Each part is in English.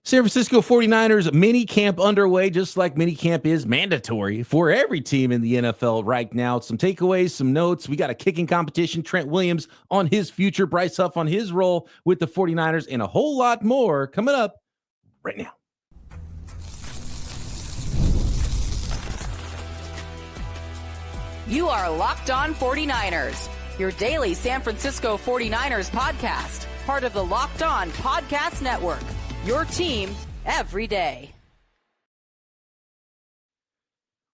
San Francisco 49ers minicamp underway, just like minicamp is mandatory for every team in the NFL right now. Some takeaways, some notes. We got a kicking competition. Trent Williams on his future, Bryce Huff on his role with the 49ers, and a whole lot more coming up right now. You are Locked On 49ers, your daily San Francisco 49ers podcast, part of the Locked On Podcast Network. Your team every day.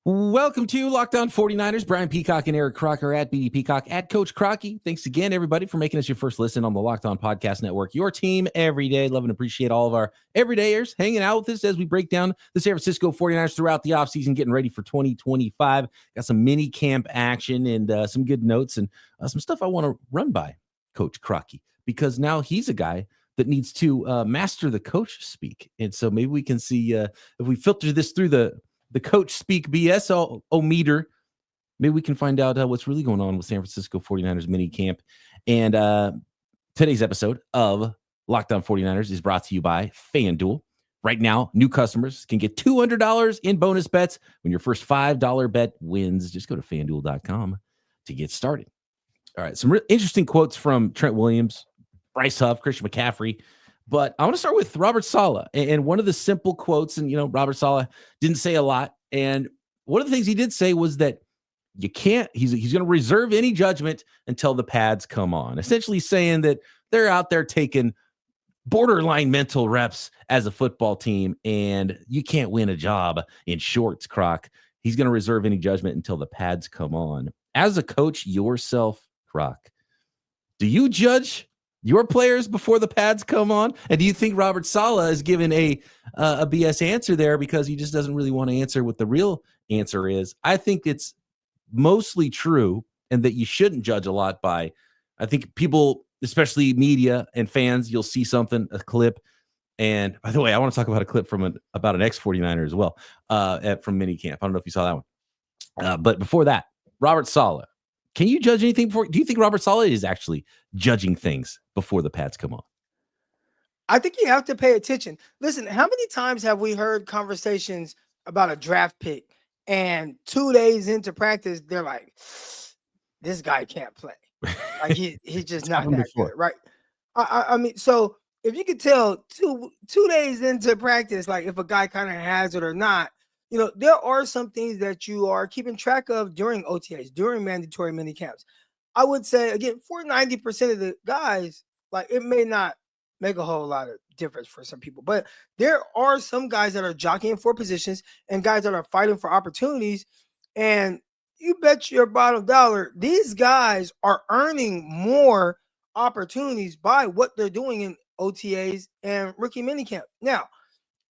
Welcome to Locked On 49ers. Brian Peacock and Eric Crocker at BD Peacock at Coach Crocky. Thanks again, everybody, for making us your first listen on the Locked On Podcast Network. Your team every day. Love and appreciate all of our everydayers hanging out with us as we break down the San Francisco 49ers throughout the offseason, getting ready for 2025. Got some mini camp action and some good notes and some stuff I want to run by Coach Crocky, because now he's a guy that needs to master the coach speak. And so maybe we can see if we filter this through the coach speak BS meter, maybe we can find out what's really going on with San Francisco 49ers mini camp. And today's episode of Locked On 49ers is brought to you by FanDuel. Right now, new customers can get $200 in bonus bets when your first $5 bet wins. Just go to FanDuel.com to get started. All right, some interesting quotes from Trent Williams, Bryce Huff, Christian McCaffrey. But I want to start with Robert Saleh. And one of the simple quotes, and, Robert Saleh didn't say a lot. And one of the things he did say was that you can't, he's going to reserve any judgment until the pads come on. Essentially saying that they're out there taking borderline mental reps as a football team, and you can't win a job in shorts, Croc. He's going to reserve any judgment until the pads come on. As a coach yourself, Croc, do you judge your players before the pads come on? And do you think Robert Saleh is given a BS answer there because he just doesn't really want to answer what the real answer is? I think it's mostly true, and that you shouldn't judge a lot by, I think people, especially media and fans, you'll see something, a clip. And by the way, I want to talk about a clip from about an ex-49er as well from Minicamp. I don't know if you saw that one. But before that, Robert Saleh. Can you judge anything before? Do you think Robert Saleh is actually judging things before the pads come on? I think you have to pay attention. Listen, how many times have we heard conversations about a draft pick, and 2 days into practice, they're like, this guy can't play. Like he's just not that good, right? I mean, so if you could tell two days into practice, like if a guy kind of has it or not, there are some things that you are keeping track of during OTAs, during mandatory mini camps. I would say, again, for 90% of the guys, like it may not make a whole lot of difference for some people, but there are some guys that are jockeying for positions and guys that are fighting for opportunities. And you bet your bottom dollar, these guys are earning more opportunities by what they're doing in OTAs and rookie minicamp. Now,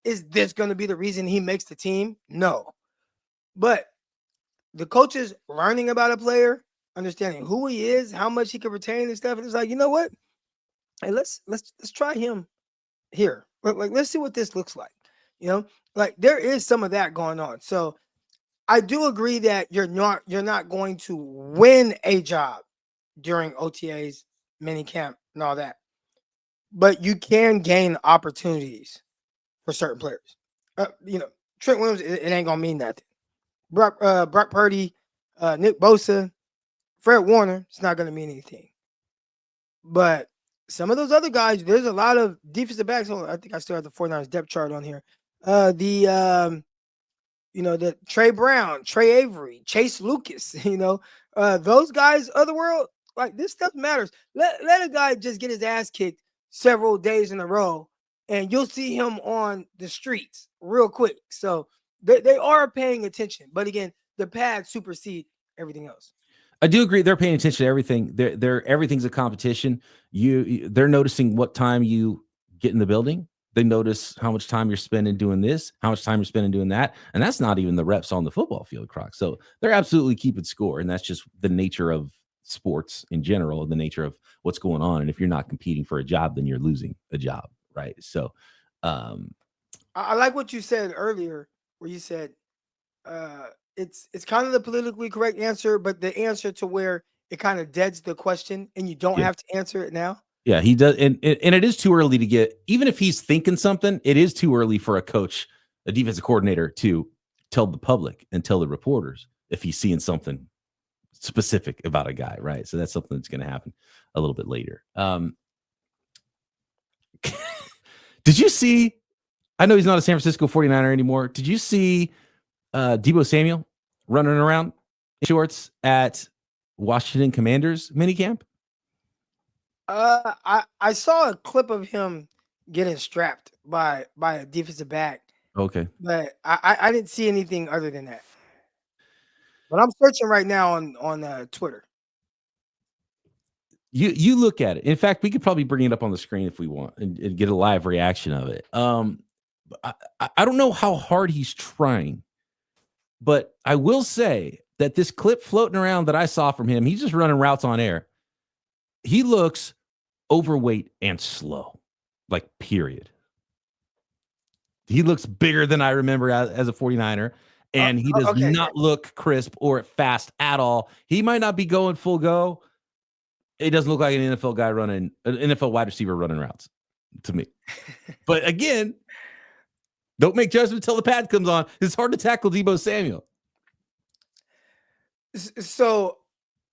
is this going to be the reason he makes the team? No. But the coaches learning about a player, understanding who he is, how much he can retain and stuff, and it's like, you know what? Hey, let's try him here. Like, let's see what this looks like. Like there is some of that going on. So I do agree that you're not going to win a job during OTAs, minicamp, and all that. But you can gain opportunities for certain players. Trent Williams, it ain't gonna mean nothing. Brock Purdy, Nick Bosa, Fred Warner, it's not gonna mean anything. But some of those other guys, there's a lot of defensive backs. I think I still have the 49ers depth chart on here. The Trey Brown, Trey Avery, Chase Lucas, those guys of the world, like this stuff matters. Let a guy just get his ass kicked several days in a row, and you'll see him on the streets real quick. So they are paying attention. But again, the pads supersede everything else. I do agree. They're paying attention to everything. Everything's a competition. They're noticing what time you get in the building. They notice how much time you're spending doing this, how much time you're spending doing that. And that's not even the reps on the football field, Croc. So they're absolutely keeping score. And that's just the nature of sports in general, the nature of what's going on. And if you're not competing for a job, then you're losing a job. Right. So I like what you said earlier, where you said it's kind of the politically correct answer, but the answer to where it kind of deads the question and you don't have to answer it now. Yeah, he does. And it is too early to get, even if he's thinking something, it is too early for a coach, a defensive coordinator, to tell the public and tell the reporters if he's seeing something specific about a guy, right? So that's something that's going to happen a little bit later. Did you see, I know he's not a San Francisco 49er anymore. Did you see Deebo Samuel running around in shorts at Washington Commanders minicamp? I saw a clip of him getting strapped by a defensive back, Okay. but I didn't see anything other than that. But I'm searching right now on Twitter. You look at it. In fact, we could probably bring it up on the screen if we want and get a live reaction of it. I don't know how hard he's trying, but I will say that this clip floating around that I saw from him, he's just running routes on air. He looks overweight and slow, like period. He looks bigger than I remember as a 49er, and he does not look crisp or fast at all. He might not be going full go. It doesn't look like an NFL guy running, an NFL wide receiver running routes to me. But again, don't make judgment until the pad comes on. It's hard to tackle Deebo Samuel. So,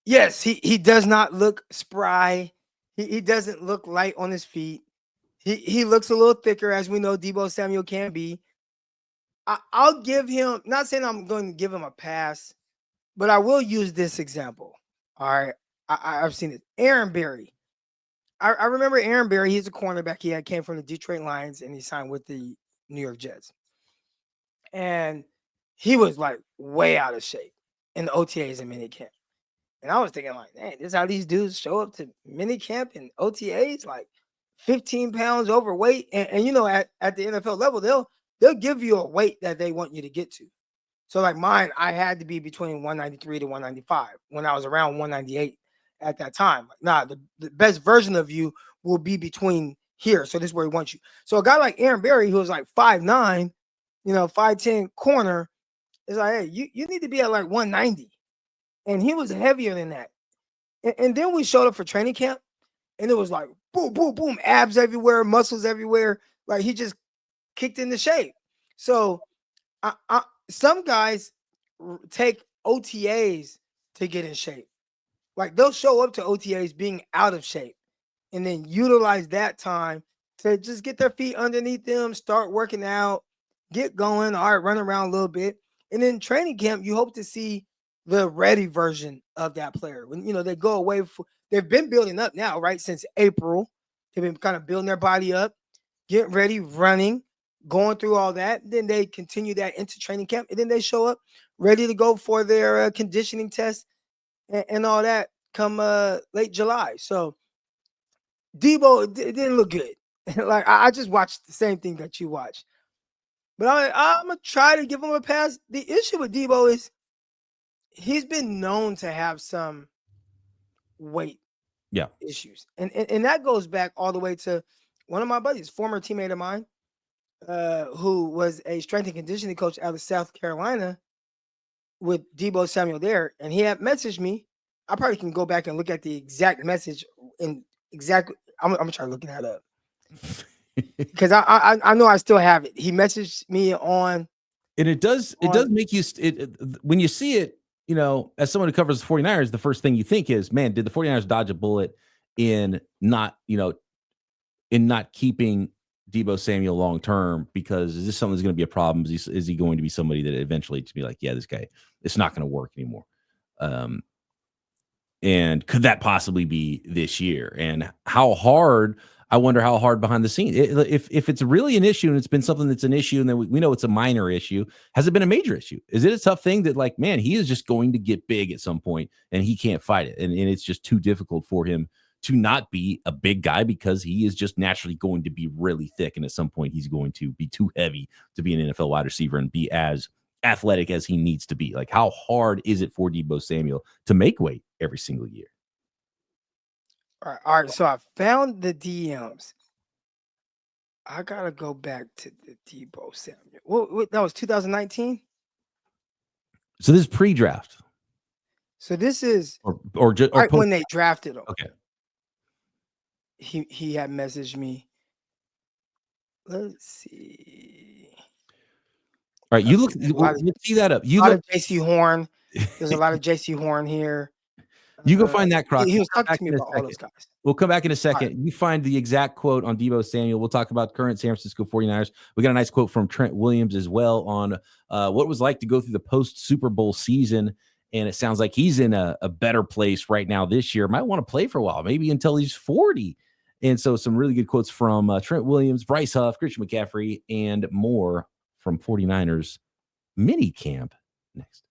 yes, he does not look spry. He doesn't look light on his feet. He looks a little thicker, as we know Deebo Samuel can be. I'll give him, not saying I'm going to give him a pass, but I will use this example. All right. I've seen it. Aaron Berry. I remember Aaron Berry. He's a cornerback. He came from the Detroit Lions and he signed with the New York Jets. And he was like way out of shape in the OTAs and minicamp. And I was thinking like, man, this is how these dudes show up to minicamp and OTAs, like 15 pounds overweight. And you know, at the NFL level, they'll give you a weight that they want you to get to. So like mine, I had to be between 193 to 195 when I was around 198 at that time. Nah, the best version of you will be between here. So this is where he wants you. So a guy like Aaron Berry, who was like 5'9", 5'10" corner, is like, hey, you need to be at like 190. And he was heavier than that. And then we showed up for training camp, and it was like boom, boom, boom, abs everywhere, muscles everywhere. Like he just kicked into shape. So some guys take OTAs to get in shape. Like they'll show up to OTAs being out of shape and then utilize that time to just get their feet underneath them, start working out, get going, all right, run around a little bit. And then training camp, you hope to see the ready version of that player. When, they go away, they've been building up now, right? Since April, they've been kind of building their body up, getting ready, running, going through all that. Then they continue that into training camp, and then they show up ready to go for their conditioning test and all that come late July. So Deebo didn't look good. Like I just watched the same thing that you watched. But I'm going to try to give him a pass. The issue with Deebo is he's been known to have some weight issues. And that goes back all the way to one of my buddies, former teammate of mine, who was a strength and conditioning coach out of South Carolina with Deebo Samuel there. And he had messaged me. I probably can go back and look at the exact message and exactly. I'm going to try looking that up. Because I know I still have it. He messaged me on. And it does make you, when you see it, as someone who covers the 49ers, the first thing you think is, man, did the 49ers dodge a bullet in not keeping Deebo Samuel long term? Because is this something that's going to be a problem? Is he going to be somebody that eventually to be like, yeah, this guy, it's not going to work anymore? And could that possibly be this year? And how hard? I wonder how hard behind the scenes. If it's really an issue and it's been something that's an issue, and then we know it's a minor issue, has it been a major issue? Is it a tough thing that, like, man, he is just going to get big at some point and he can't fight it, and it's just too difficult for him to not be a big guy because he is just naturally going to be really thick, and at some point he's going to be too heavy to be an NFL wide receiver and be as athletic as he needs to be? Like, how hard is it for Deebo Samuel to make weight every single year? All right. So I found the DMs. I gotta go back to the Deebo Samuel. What that was 2019. So this is pre-draft. So this is or right when they drafted him. Okay. he had messaged me. Let's see. All right, you look. A lot of, We'll see that up. a You lot look. of JC Horn. There's a lot of JC Horn here. You go find that, Croc. He We'll was come talking back to me in a about all second. those guys. We'll come back in a All right. second. You find the exact quote on Deebo Samuel. We'll talk about current San Francisco 49ers. We got a nice quote from Trent Williams as well on what it was like to go through the post-Super Bowl season. And it sounds like he's in a better place right now this year. Might want to play for a while, maybe until he's 40. And so some really good quotes from Trent Williams, Bryce Huff, Christian McCaffrey, and more from 49ers Minicamp next.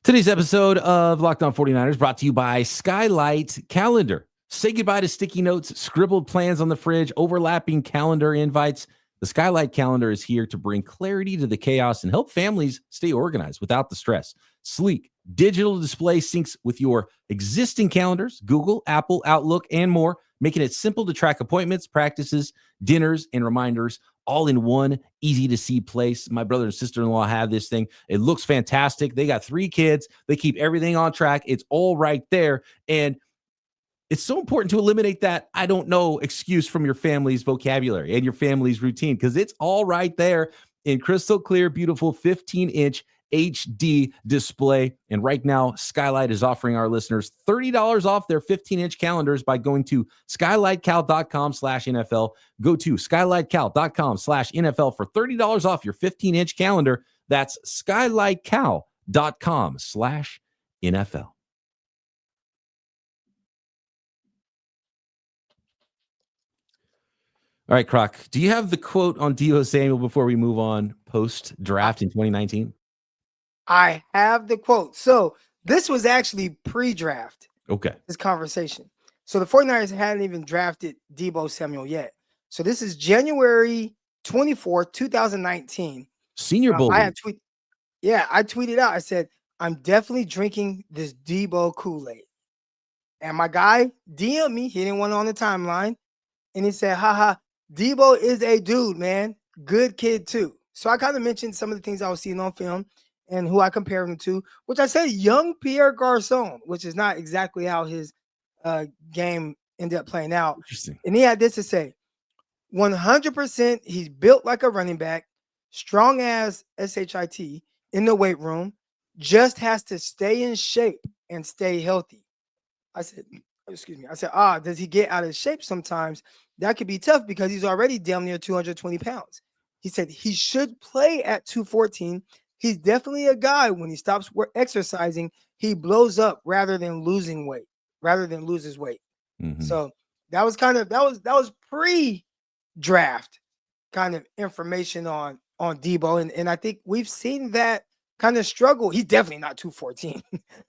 Today's episode of Locked On 49ers brought to you by Skylight Calendar. Say goodbye to sticky notes, scribbled plans on the fridge, overlapping calendar invites. The Skylight Calendar is here to bring clarity to the chaos and help families stay organized without the stress. Sleek, digital display syncs with your existing calendars, Google, Apple, Outlook, and more, making it simple to track appointments, practices, dinners, and reminders all in one easy-to-see place. My brother and sister-in-law have this thing. It looks fantastic. They got 3 kids. They keep everything on track. It's all right there. And it's so important to eliminate that I don't know excuse from your family's vocabulary and your family's routine, because it's all right there in crystal clear, beautiful 15-inch HD display. And right now, Skylight is offering our listeners $30 off their 15-inch calendars by going to skylightcal.com/NFL. Go to skylightcal.com/NFL for $30 off your 15-inch calendar. That's skylightcal.com/NFL. All right, Croc, do you have the quote on Deebo Samuel before we move on post-draft in 2019? I have the quote. So this was actually pre-draft. Okay. This conversation. So the 49ers hadn't even drafted Deebo Samuel yet. So this is January 24th, 2019. Senior Bowl. I tweeted out. I said, I'm definitely drinking this Deebo Kool-Aid. And my guy DM'd me. He didn't want it on the timeline. And he said, haha, Deebo is a dude, man. Good kid, too. So I kind of mentioned some of the things I was seeing on film and who I compared him to, which I said young Pierre Garçon, which is not exactly how his game ended up playing out. Interesting. And he had this to say, 100% he's built like a running back, strong as SHIT in the weight room, just has to stay in shape and stay healthy. I said, does he get out of shape sometimes? That could be tough because he's already damn near 220 pounds. He said he should play at 214. He's definitely a guy when he stops exercising, he blows up rather than lose his weight. Mm-hmm. So that was pre-draft kind of information on Deebo. And I think we've seen that kind of struggle. He's definitely not 214.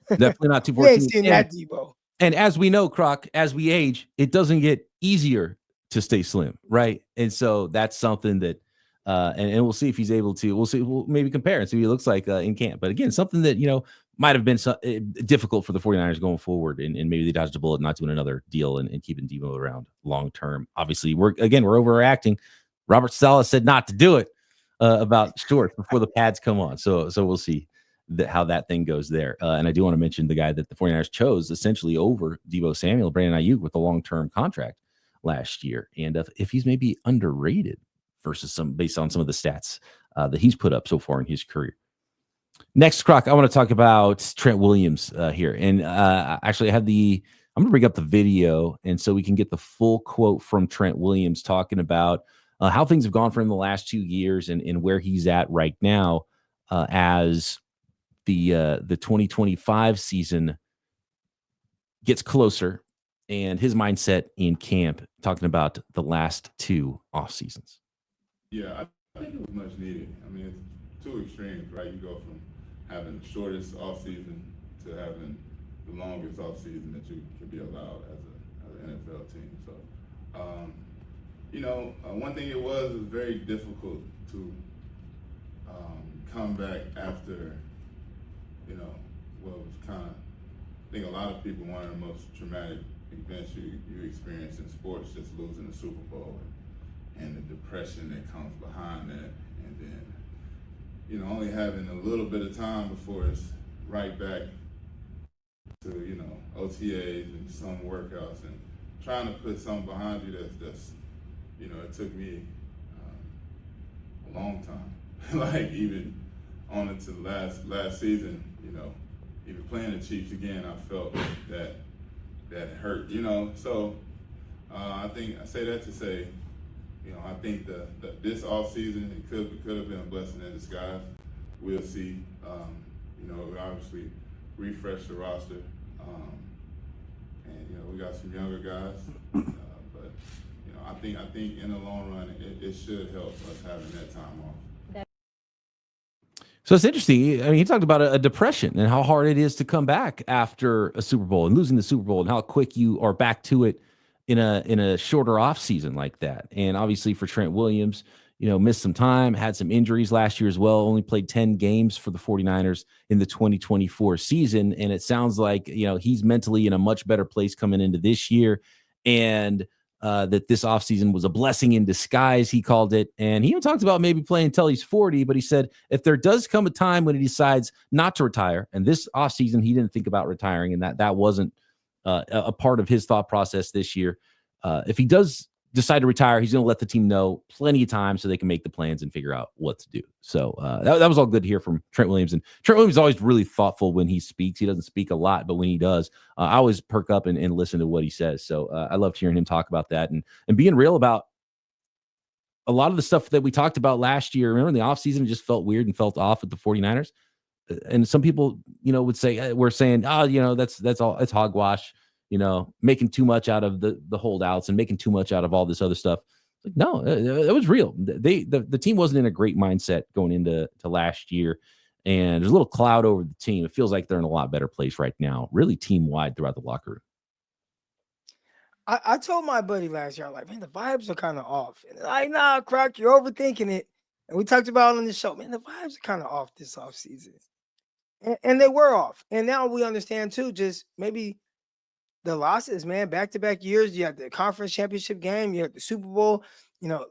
Definitely not 214. We ain't seen that Deebo. And as we know, Croc, as we age, it doesn't get easier to stay slim, right? And so that's something that, and we'll see if he's able to. We'll maybe compare and see what he looks like in camp. But again, something that might have been difficult for the 49ers going forward, and maybe they dodged a bullet not doing another deal and keeping Deebo around long term. Obviously, we're overreacting. Robert Saleh said not to do it about shorts before the pads come on. So we'll see how that thing goes there. And I do want to mention the guy that the 49ers chose essentially over Deebo Samuel, Brandon Ayuk, with a long-term contract last year. And if he's maybe underrated versus based on some of the stats that he's put up so far in his career. Next, Croc, I want to talk about Trent Williams here. And actually I'm going to bring up the video and so we can get the full quote from Trent Williams talking about how things have gone for him the last 2 years and where he's at right now as the 2025 season gets closer and his mindset in camp, talking about the last 2 off seasons. Yeah, I think it was much needed. I mean, it's 2 extremes, right? You go from having the shortest off season to having the longest off season that you can be allowed as an NFL team. So, one thing it was very difficult to come back after, what was kind of, I think a lot of people, one of the most traumatic events you experience in sports, just losing the Super Bowl and the depression that comes behind that. And then, only having a little bit of time before it's right back to, OTAs and some workouts and trying to put something behind you that's it took me a long time. Like even on into the last season, even playing the Chiefs again, I felt that hurt, So I think I say that to say, I think this offseason it could have been a blessing in disguise. We'll see. We obviously refresh the roster, and we got some younger guys. But I think in the long run it should help us having that time off. So it's interesting. I mean, he talked about a depression and how hard it is to come back after a Super Bowl and losing the Super Bowl, and how quick you are back to it in a shorter off season like that. And obviously for Trent Williams, missed some time, had some injuries last year as well, only played 10 games for the 49ers in the 2024 season. And it sounds like, he's mentally in a much better place coming into this year. And that this offseason was a blessing in disguise, he called it. And he even talked about maybe playing until he's 40, but he said if there does come a time when he decides not to retire, and this offseason he didn't think about retiring, and that wasn't a part of his thought process this year. If he does decide to retire, he's going to let the team know plenty of time so they can make the plans and figure out what to do. So that was all good to hear from Trent Williams. And Trent Williams is always really thoughtful when he speaks. He doesn't speak a lot, but when he does, I always perk up and listen to what he says. So I loved hearing him talk about that and being real about a lot of the stuff that we talked about last year. Remember in the offseason, it just felt weird and felt off with the 49ers. And some people, would say, we're saying, that's all, it's hogwash, making too much out of the holdouts and making too much out of all this other stuff. Like, no, it was real. The team wasn't in a great mindset going into last year. And there's a little cloud over the team. It feels like they're in a lot better place right now, really team wide throughout the locker room. I told my buddy last year, I'm like, man, the vibes are kind of off. And like, nah, Croc, you're overthinking it. And we talked about it on the show, man, the vibes are kind of off this offseason. And they were off. And now we understand too, just maybe the losses, man, back-to-back years. You have the conference championship game, you have the Super Bowl.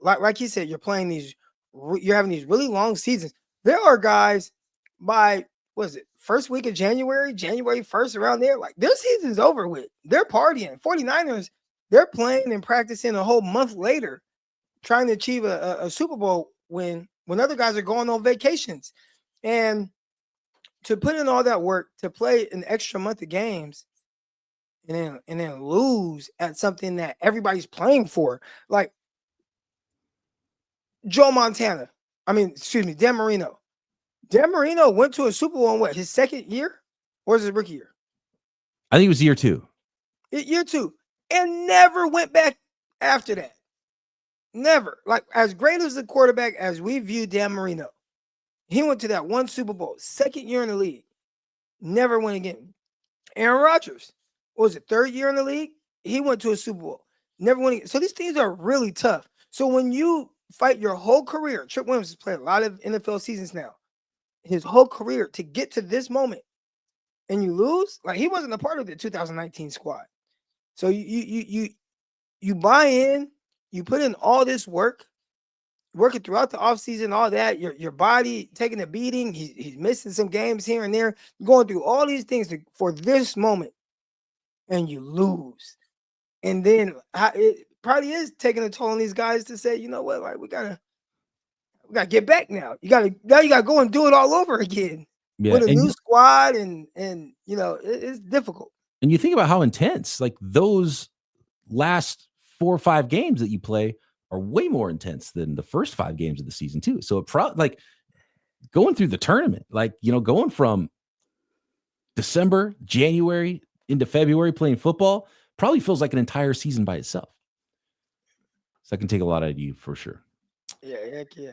Like he said, you're having these really long seasons. There are guys by, first week of January 1st, around there, like their season's over with. They're partying. 49ers, they're playing and practicing a whole month later, trying to achieve a Super Bowl win when other guys are going on vacations. And to put in all that work, to play an extra month of games, and then lose at something that everybody's playing for, like Dan Marino. Dan Marino went to a Super Bowl in his second year, or is it rookie year? I think it was year two. Year two, and never went back after that. Never. Like, as great as a quarterback as we view Dan Marino, he went to that one Super Bowl, second year in the league, never went again. Aaron Rodgers, was it third year in the league? He went to a Super Bowl, never won again. So these things are really tough. So when you fight your whole career, Trent Williams has played a lot of NFL seasons now, his whole career, to get to this moment, and you lose, like he wasn't a part of the 2019 squad. So you buy in, you put in all this work, working throughout the offseason, all that, your body taking a beating, he's missing some games here and there, going through all these things for this moment, and you lose. And then it probably is taking a toll on these guys to say, you know what, like we gotta get back now. You gotta go and do it all over again with a new squad, and it's difficult. And you think about how intense, like those last 4 or 5 games that you play are way more intense than the first 5 games of the season too. So it like going through the tournament, like, going from December, January into February playing football probably feels like an entire season by itself. So that can take a lot out of you for sure. Yeah, heck yeah.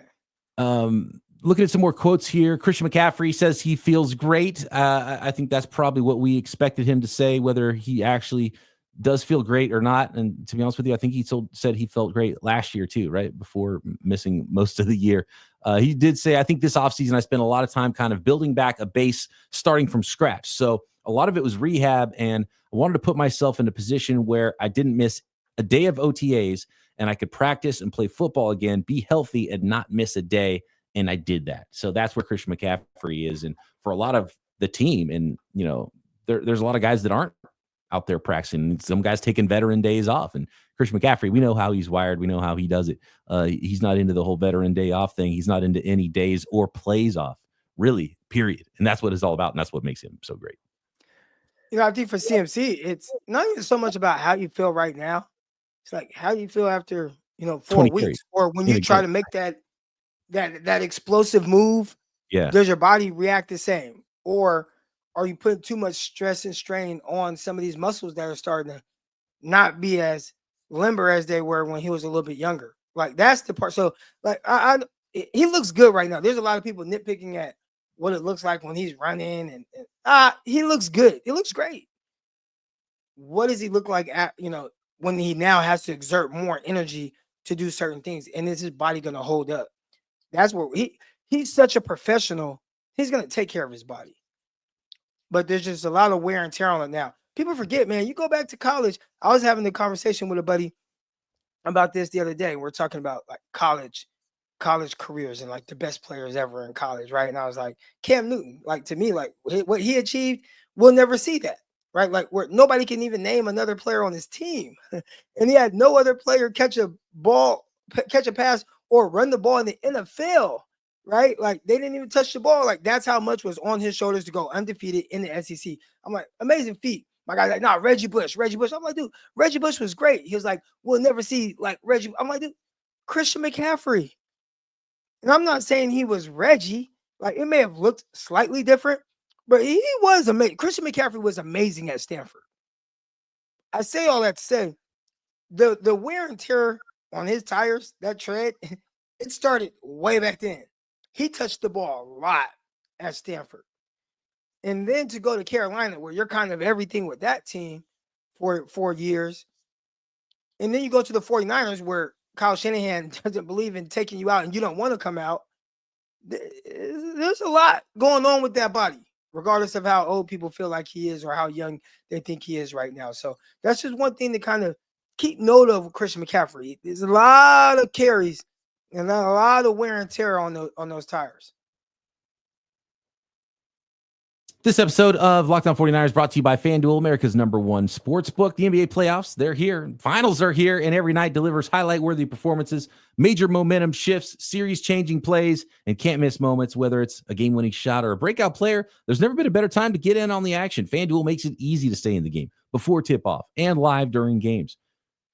Looking at some more quotes here. Christian McCaffrey says he feels great. I think that's probably what we expected him to say, whether he actually does feel great or not. And to be honest with you, I think he said he felt great last year too, right? Before missing most of the year. He did say, I think this offseason I spent a lot of time kind of building back a base starting from scratch. So a lot of it was rehab, and I wanted to put myself in a position where I didn't miss a day of OTAs and I could practice and play football again, be healthy and not miss a day. And I did that. So that's where Christian McCaffrey is. And for a lot of the team and, there's a lot of guys that aren't out there practicing. Some guys taking veteran days off. And Christian McCaffrey, we know how he's wired. We know how he does it. He's not into the whole veteran day off thing. He's not into any days or plays off, really, period. And that's what it's all about. And that's what makes him so great. I think for CMC, it's not even so much about how you feel right now. It's like how you feel after 4 weeks, or when you try to make that explosive move. Yeah, does your body react the same, or are you putting too much stress and strain on some of these muscles that are starting to not be as limber as they were when he was a little bit younger? Like that's the part. So like he looks good right now. There's a lot of people nitpicking at what it looks like when he's running, and he looks good. It looks great. What does he look like at when he now has to exert more energy to do certain things, and is his body going to hold up? That's where he's such a professional. He's going to take care of his body. But there's just a lot of wear and tear on it now. People forget, man, you go back to college. I was having a conversation with a buddy about this the other day. We're talking about like college careers and like the best players ever in college, right? And I was like, Cam Newton, like to me, like what he achieved, we'll never see that, right? Like where nobody can even name another player on his team. And he had no other player catch a pass or run the ball in the NFL, right? Like they didn't even touch the ball. Like that's how much was on his shoulders to go undefeated in the SEC. I'm like, amazing feat. My guy's like, nah, Reggie Bush. I'm like, dude, Reggie Bush was great. He was like, we'll never see like Reggie. I'm like, dude, Christian McCaffrey. And I'm not saying he was Reggie. Like it may have looked slightly different, but he was amazing. Christian McCaffrey was amazing at Stanford. I say all that to say the wear and tear on his tires, that tread, it started way back then. He touched the ball a lot at Stanford. And then to go to Carolina, where you're kind of everything with that team for 4 years. And then you go to the 49ers, where Kyle Shanahan doesn't believe in taking you out and you don't want to come out. There's a lot going on with that body, regardless of how old people feel like he is or how young they think he is right now. So that's just one thing to kind of keep note of with Christian McCaffrey. There's a lot of carries and a lot of wear and tear on those tires. This episode of Locked On 49ers brought to you by FanDuel, America's #1 sports book. The NBA playoffs, they're here. Finals are here, and every night delivers highlight-worthy performances, major momentum shifts, series-changing plays, and can't-miss moments, whether it's a game-winning shot or a breakout player. There's never been a better time to get in on the action. FanDuel makes it easy to stay in the game before tip-off and live during games.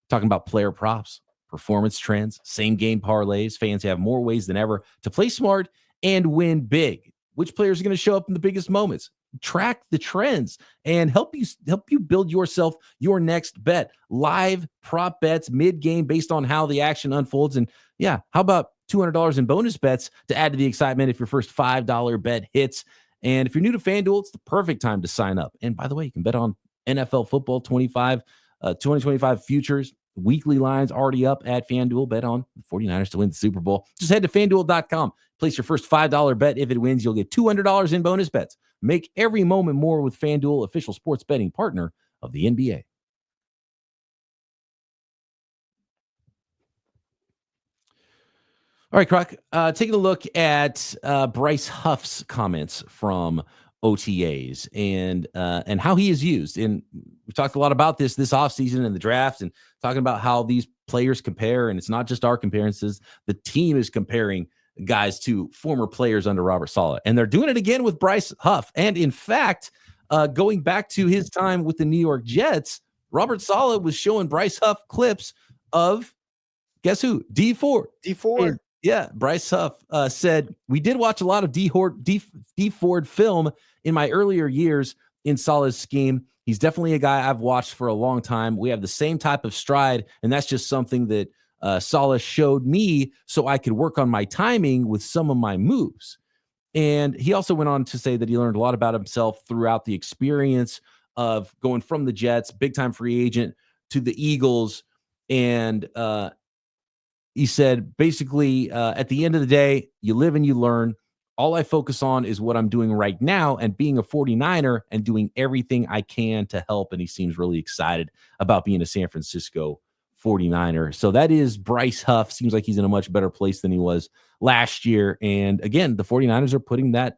Talking about player props, performance trends, same-game parlays. Fans have more ways than ever to play smart and win big. Which players are going to show up in the biggest moments? Track the trends and help you build yourself your next bet. Live prop bets mid-game based on how the action unfolds. And yeah, how about $200 in bonus bets to add to the excitement if your first $5 bet hits? And if you're new to FanDuel, it's the perfect time to sign up. And by the way, you can bet on NFL football 2025 futures. Weekly lines already up at FanDuel. Bet on the 49ers to win the Super Bowl. Just head to FanDuel.com. Place your first $5 bet. If it wins, you'll get $200 in bonus bets. Make every moment more with FanDuel, official sports betting partner of the NBA. All right, Croc, taking a look at Bryce Huff's comments from OTAs and how he is used. And we've talked a lot about this offseason and the draft and talking about how these players compare. And it's not just our comparisons. The team is comparing guys to former players under Robert Saleh. And they're doing it again with Bryce Huff. And in fact, going back to his time with the New York Jets, Robert Saleh was showing Bryce Huff clips of, guess who? D Ford. And, yeah, Bryce Huff said, we did watch a lot of D Ford film in my earlier years in Saleh's scheme. He's definitely a guy I've watched for a long time. We have the same type of stride, and that's just something that Saleh showed me so I could work on my timing with some of my moves. And he also went on to say that he learned a lot about himself throughout the experience of going from the Jets, big-time free agent, to the Eagles. And he said, basically, at the end of the day, you live and you learn. All I focus on is what I'm doing right now and being a 49er and doing everything I can to help. And he seems really excited about being a San Francisco 49er. So that is Bryce Huff. Seems like he's in a much better place than he was last year. And again, the 49ers are putting that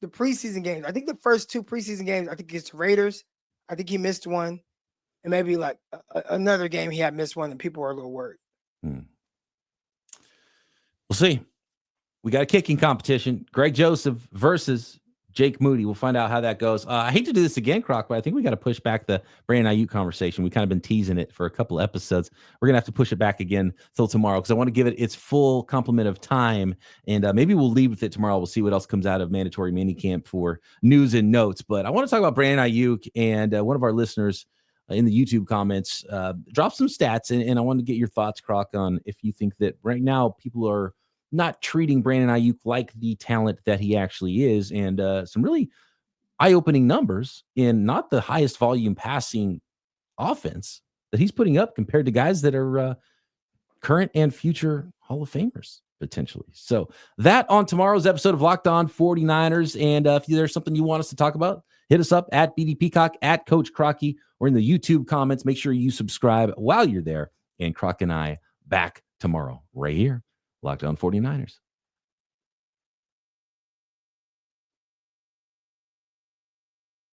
the preseason games. I think the first 2 preseason games, I think against the Raiders, I think he missed one. And maybe like another game he had missed one and people were a little worried. We'll see. We got a kicking competition. Greg Joseph versus Jake Moody. We'll find out how that goes. I hate to do this again, Croc, but I think we got to push back the Brandon Ayuk conversation. We've kind of been teasing it for a couple episodes. We're going to have to push it back again till tomorrow because I want to give it its full complement of time. And maybe we'll leave with it tomorrow. We'll see what else comes out of mandatory minicamp for news and notes. But I want to talk about Brandon Ayuk, and one of our listeners in the YouTube comments dropped some stats. And I want to get your thoughts, Croc, on if you think that right now people are not treating Brandon Ayuk like the talent that he actually is, and some really eye-opening numbers in not the highest volume passing offense that he's putting up compared to guys that are current and future Hall of Famers potentially. So that on tomorrow's episode of Locked On 49ers. And if there's something you want us to talk about, hit us up at BD Peacock, at Coach Crocky, or in the YouTube comments. Make sure you subscribe while you're there. And Croc and I back tomorrow right here. Locked On 49ers.